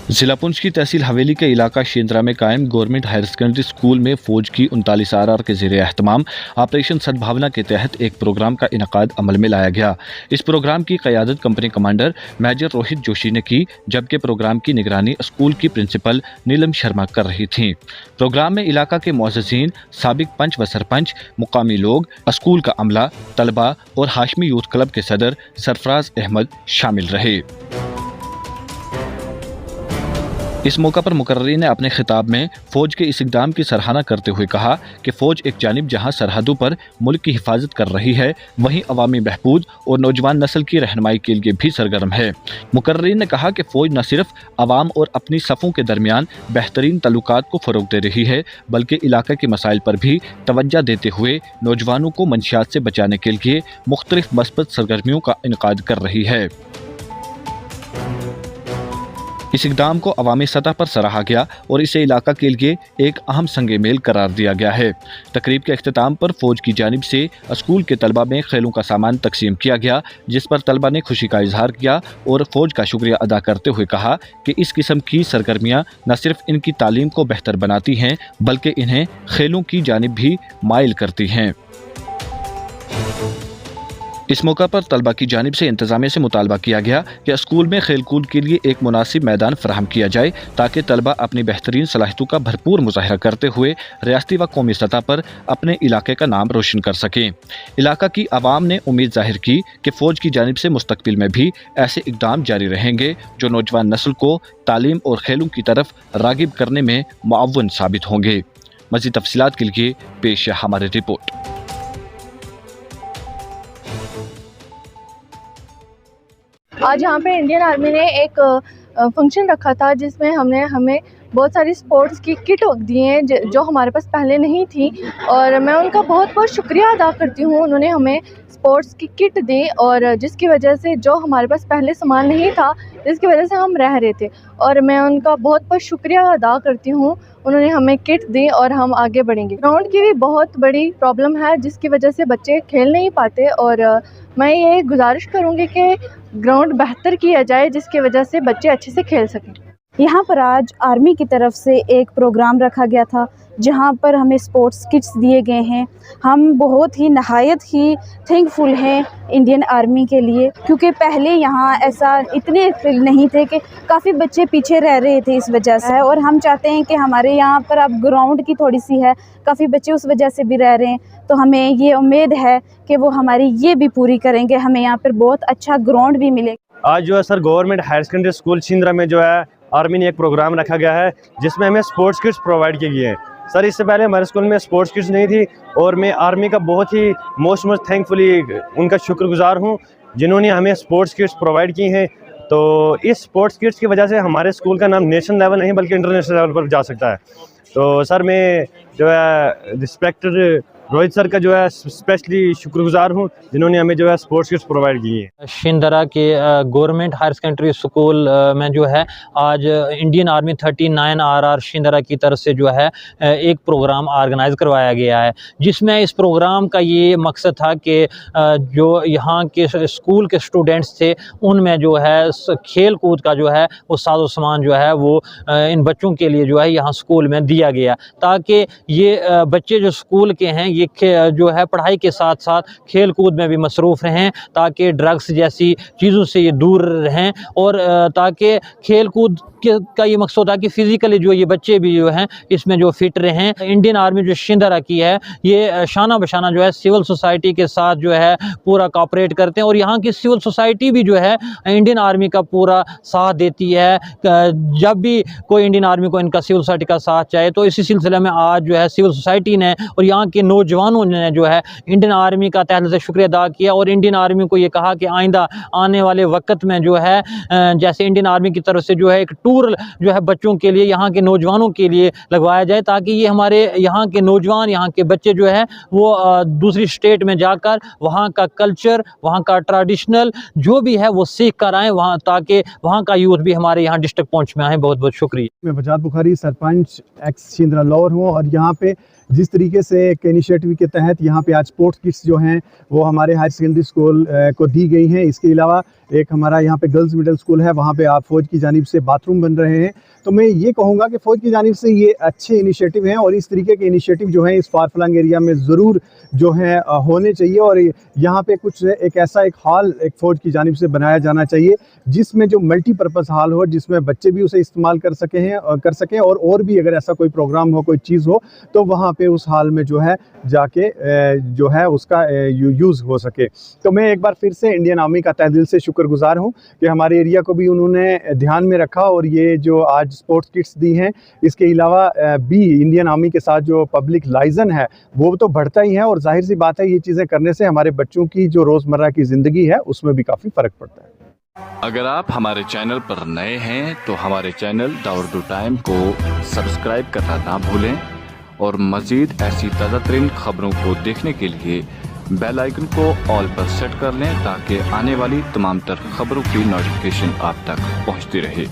जिला पुंछ की तहसील हवेली के इलाका शेंद्रा में कायम गवर्नमेंट हायर सेकेंडरी स्कूल में फौज की 39 RR के ज़ेरे एहतमाम ऑपरेशन सद्भावना के तहत एक प्रोग्राम का इनकाद अमल में लाया गया। इस प्रोग्राम की क़यादत company commander major Rohit Joshi ने की, जबकि प्रोग्राम की निगरानी स्कूल की प्रिंसिपल नीलम शर्मा कर रही थीं। प्रोग्राम में इलाका के मुअज़्ज़िज़ीन, साबिक पंच व सरपंच, मुकामी लोग, स्कूल का अमला, तलबा और हाशमी यूथ क्लब के सदर सरफराज अहमद शामिल रहे। इस मौका पर मुकर्ररीन ने अपने खिताब में फ़ौज के इस इक़दाम की सराहना करते हुए कहा कि फ़ौज एक जानिब जहां सरहदों पर मुल्क की हिफाजत कर रही है, वहीं अवामी बहबूद और नौजवान नस्ल की रहनुमाई के लिए भी सरगर्म है। मुकर्ररीन ने कहा कि फ़ौज न सिर्फ अवाम और अपनी सफ़ों के दरमियान बेहतरीन तल्लुकात को फ़रोग़ दे रही है, बल्कि इलाके के मसाइल पर भी तवज्जो देते हुए नौजवानों को मंशियात से बचाने के लिए मुख्तलिफ मस्बत सरगर्मियों का इनकाद कर रही है। इस इक़दाम को अवामी सतह पर सराहा गया और इसे इलाका के लिए एक अहम संगे मेल करार दिया गया है। तकरीब के अख्तिताम पर फ़ौज की जानिब से स्कूल के तलबा में खेलों का सामान तकसीम किया गया, जिस पर तलबा ने खुशी का इजहार किया और फ़ौज का शुक्रिया अदा करते हुए कहा कि इस किस्म की सरगर्मियाँ न सिर्फ इनकी तालीम को बेहतर बनाती हैं, बल्कि इन्हें खेलों की जानिब भी माइल करती हैं। इस मौका पर तलबा की जानिब से इंतज़ामिया से मुतालबा किया गया कि स्कूल में खेल कूद के लिए एक मुनासिब मैदान फराहम किया जाए, ताकि तलबा अपनी बेहतरीन सलाहियतों का भरपूर मुज़ाहरा करते हुए रियासती व कौमी सतह पर अपने इलाके का नाम रोशन कर सकें। इलाका की आवाम ने उम्मीद जाहिर की कि फ़ौज की जानिब से मुस्तकबिल में भी ऐसे इक़दाम जारी रहेंगे, जो नौजवान नस्ल को तालीम और खेलों की तरफ रागिब करने में मुअव्वन साबित होंगे। मज़ीद तफसीलात के लिए पेश है हमारी रिपोर्ट। आज यहाँ पे इंडियन आर्मी ने एक फंक्शन रखा था, जिसमें हमें बहुत सारी स्पोर्ट्स की किट दी हैं जो हमारे पास पहले नहीं थी, और मैं उनका बहुत बहुत शुक्रिया अदा करती हूँ। उन्होंने हमें स्पोर्ट्स की किट दी, और जिसकी वजह से जो हमारे पास पहले सामान नहीं था, जिसकी वजह से हम रह रहे थे, और मैं उनका बहुत बहुत शुक्रिया अदा करती हूँ। उन्होंने हमें किट दी और हम आगे बढ़ेंगे। ग्राउंड की भी बहुत बड़ी प्रॉब्लम है, जिसकी वजह से बच्चे खेल नहीं पाते, और मैं ये गुजारिश करूँगी कि ग्राउंड बेहतर किया जाए, जिसकी वजह से बच्चे अच्छे से खेल सकें। यहाँ पर आज आर्मी की तरफ से एक प्रोग्राम रखा गया था, जहाँ पर हमें स्पोर्ट्स किट्स दिए गए हैं। हम बहुत ही नहायत ही थैंकफुल हैं इंडियन आर्मी के लिए, क्योंकि पहले यहाँ ऐसा इतने नहीं थे कि काफ़ी बच्चे पीछे रह रहे थे इस वजह से, और हम चाहते हैं कि हमारे यहाँ पर अब ग्राउंड की थोड़ी सी है, काफ़ी बच्चे उस वजह से भी रह रहे हैं, तो हमें ये उम्मीद है कि वो हमारी ये भी पूरी करेंगे, हमें यहाँ पर बहुत अच्छा ग्राउंड भी मिलेगा। आज जो है sir government higher secondary school Shendra में जो है आर्मी ने एक प्रोग्राम रखा गया है, जिसमें हमें स्पोर्ट्स किट्स प्रोवाइड किए गए हैं। सर इससे पहले हमारे स्कूल में स्पोर्ट्स किट्स नहीं थी, और मैं आर्मी का बहुत ही मोस्ट थैंकफुली उनका शुक्रगुजार हूं, जिन्होंने हमें स्पोर्ट्स किट्स प्रोवाइड की हैं। तो इस स्पोर्ट्स किट्स की वजह से हमारे स्कूल का नाम नेशनल लेवल नहीं बल्कि इंटरनेशनल लेवल पर जा सकता है। तो सर मैं जो है रिस्पेक्टेड रोहित सर का जो है स्पेशली शुक्रगुजार हूँ, जिन्होंने हमें जो है स्पोर्ट्स किट्स प्रोवाइड की है। शेंद्रा के गवर्नमेंट हायर सेकेंडरी स्कूल में जो है आज इंडियन आर्मी 39 RR शेंद्रा की तरफ से जो है एक प्रोग्राम ऑर्गेनाइज करवाया गया है, जिसमें इस प्रोग्राम का ये मकसद था कि जो यहाँ के स्कूल के स्टूडेंट्स थे, उनमें जो है खेल कूद का जो है वो साजो सामान जो है वो इन बच्चों के लिए जो है यहाँ स्कूल में दिया गया, ताकि ये बच्चे जो स्कूल के हैं ये जो है पढ़ाई के साथ साथ खेल कूद में भी मसरूफ़ रहें, ताकि ड्रग्स जैसी चीज़ों से ये दूर रहें, और ताकि खेल कूद का ये मकसद था कि फ़िज़िकली जो ये बच्चे भी जो हैं इसमें जो फिट रहें। इंडियन आर्मी जो शेंद्रा की है, ये शाना बशाना जो है सिविल सोसाइटी के साथ जो है पूरा कोऑपरेट करते हैं, और यहाँ की सिविल सोसाइटी भी जो है इंडियन आर्मी का पूरा साथ देती है। जब भी कोई इंडियन आर्मी को इनका सिविल सोसाइटी का साथ चाहे, तो इसी सिलसिले में आज जो है सिविल सोसाइटी ने और यहाँ के नौजवानों ने जो है इंडियन आर्मी का तहे दिल से शुक्रिया अदा किया, और इंडियन आर्मी को ये कहा कि आइंदा आने वाले वक्त में जो है जैसे इंडियन आर्मी की तरफ से जो है एक टूर जो है बच्चों के लिए, यहाँ के नौजवानों के लिए लगवाया जाए, ताकि ये हमारे यहाँ के नौजवान, यहाँ के बच्चे जो है वो दूसरी स्टेट में जाकर वहाँ का कल्चर, वहाँ का ट्रेडिशनल जो भी है वो सीख कर आएँ वहाँ, ताकि वहाँ का यूथ भी हमारे यहाँ डिस्ट्रिक्ट पुंछ में आए। बहुत बहुत शुक्रिया। मैं फजाद बुखारी सरपंच एक्स शेंद्रा लौर हूँ, और यहाँ पे जिस तरीके से एक इनिशिएटिव के तहत यहाँ पे आज स्पोर्ट्स किट्स जो हैं वो हमारे हायर सेकेंडरी स्कूल को दी गई हैं। इसके अलावा एक हमारा यहाँ पे गर्ल्स मिडिल स्कूल है, वहाँ पे आप फ़ौज की जानिब से बाथरूम बन रहे हैं। तो मैं ये कहूँगा कि फ़ौज की जानिब से ये अच्छे इनिशिएटिव हैं और इस तरीके के इनिशिएटिव जो हैं इस फार फ्लंग एरिया में ज़रूर जो है होने चाहिए। और यहाँ पे कुछ एक ऐसा एक हॉल एक फ़ौज की जानिब से बनाया जाना चाहिए जिसमें जो मल्टीपर्पज़ हॉल हो, जिसमें बच्चे भी उसे इस्तेमाल कर सकें और भी अगर ऐसा कोई प्रोग्राम हो, कोई चीज़ हो, तो वहाँ पे उस हॉल में जो है जाके जो है उसका यूज़ हो सके। तो मैं एक बार फिर से इंडियन आर्मी का तहे दिल से शुक्रगुजार हूँ कि हमारे एरिया को भी उन्होंने ध्यान में रखा और ये जो आज स्पोर्ट्स किट्स दी हैं, इसके अलावा भी इंडियन आर्मी के साथ जो पब्लिक लाइजन है वो तो बढ़ता ही है और जाहिर सी बात है ये चीज़ें करने से हमारे बच्चों की जो रोज़मर्रा की ज़िंदगी है उसमें भी काफ़ी फ़र्क पड़ता है। अगर आप हमारे चैनल पर नए हैं तो हमारे चैनल द उर्दू टाइम को सब्सक्राइब करना ना भूलें और मज़ीद ऐसी ताज़ा तरीन खबरों को देखने के लिए बेल आइकन को ऑल पर सेट कर लें ताकि आने वाली तमाम तर खबरों की नोटिफिकेशन आप तक पहुंचती रहे।